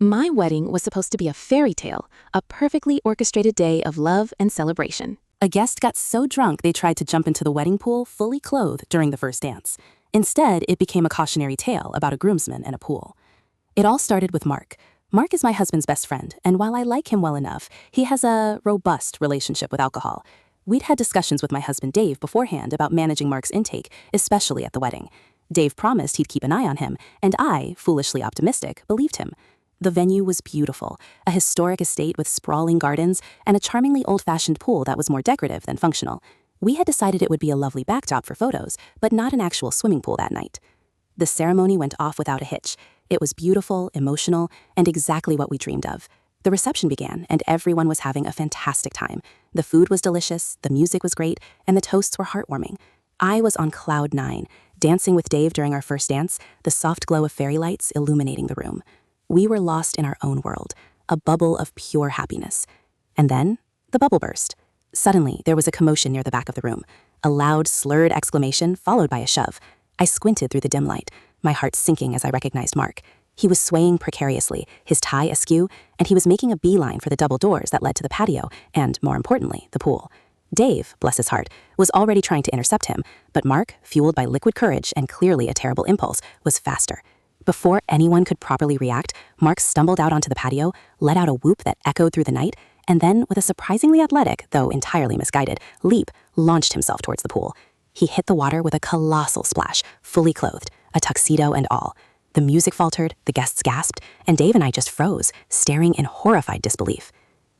My wedding was supposed to be a fairy tale, a perfectly orchestrated day of love and celebration. A guest got so drunk they tried to jump into the wedding pool fully clothed during the first dance. Instead, it became a cautionary tale about a groomsman and a pool. It all started with Mark. Mark is my husband's best friend, and while I like him well enough, he has a robust relationship with alcohol. We'd had discussions with my husband Dave beforehand about managing Mark's intake, especially at the wedding. Dave promised he'd keep an eye on him, and I, foolishly optimistic, believed him. The venue was beautiful, a historic estate with sprawling gardens and a charmingly old-fashioned pool that was more decorative than functional. We had decided it would be a lovely backdrop for photos, but not an actual swimming pool that night. The ceremony went off without a hitch. It was beautiful, emotional, and exactly what we dreamed of. The reception began, and everyone was having a fantastic time. The food was delicious, the music was great, and the toasts were heartwarming. I was on cloud 9, dancing with Dave during our first dance, the soft glow of fairy lights illuminating the room. We were lost in our own world, a bubble of pure happiness. And then, the bubble burst. Suddenly, there was a commotion near the back of the room, a loud, slurred exclamation followed by a shove. I squinted through the dim light, my heart sinking as I recognized Mark. He was swaying precariously, his tie askew, and he was making a beeline for the double doors that led to the patio and, more importantly, the pool. Dave, bless his heart, was already trying to intercept him, but Mark, fueled by liquid courage and clearly a terrible impulse, was faster. Before anyone could properly react, Mark stumbled out onto the patio, let out a whoop that echoed through the night, and then, with a surprisingly athletic, though entirely misguided, leap, launched himself towards the pool. He hit the water with a colossal splash, fully clothed, a tuxedo and all. The music faltered, the guests gasped, and Dave and I just froze, staring in horrified disbelief.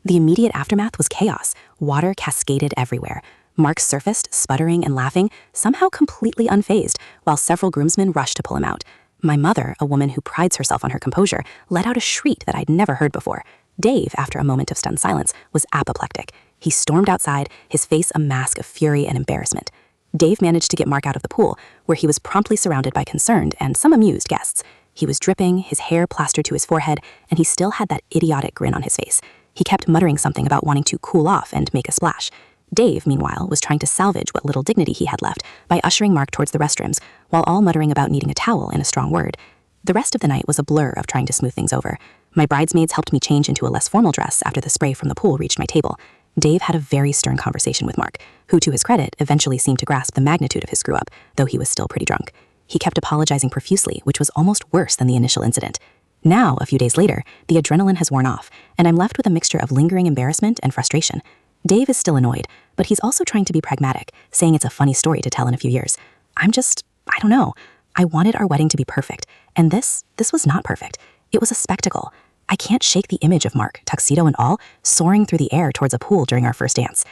The immediate aftermath was chaos. Water cascaded everywhere. Mark surfaced, sputtering and laughing, somehow completely unfazed, while several groomsmen rushed to pull him out. My mother, a woman who prides herself on her composure, let out a shriek that I'd never heard before. Dave, after a moment of stunned silence, was apoplectic. He stormed outside, his face a mask of fury and embarrassment. Dave managed to get Mark out of the pool, where he was promptly surrounded by concerned and some amused guests. He was dripping, his hair plastered to his forehead, and he still had that idiotic grin on his face. He kept muttering something about wanting to cool off and make a splash. Dave, meanwhile, was trying to salvage what little dignity he had left by ushering Mark towards the restrooms, while all muttering about needing a towel in a strong word. The rest of the night was a blur of trying to smooth things over. My bridesmaids helped me change into a less formal dress after the spray from the pool reached my table. Dave had a very stern conversation with Mark, who, to his credit, eventually seemed to grasp the magnitude of his screw-up, though he was still pretty drunk. He kept apologizing profusely, which was almost worse than the initial incident. Now, a few days later, the adrenaline has worn off, and I'm left with a mixture of lingering embarrassment and frustration. Dave is still annoyed, but he's also trying to be pragmatic, saying it's a funny story to tell in a few years. I don't know. I wanted our wedding to be perfect, and this was not perfect. It was a spectacle. I can't shake the image of Mark, tuxedo and all, soaring through the air towards a pool during our first dance.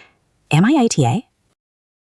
Am I ITA?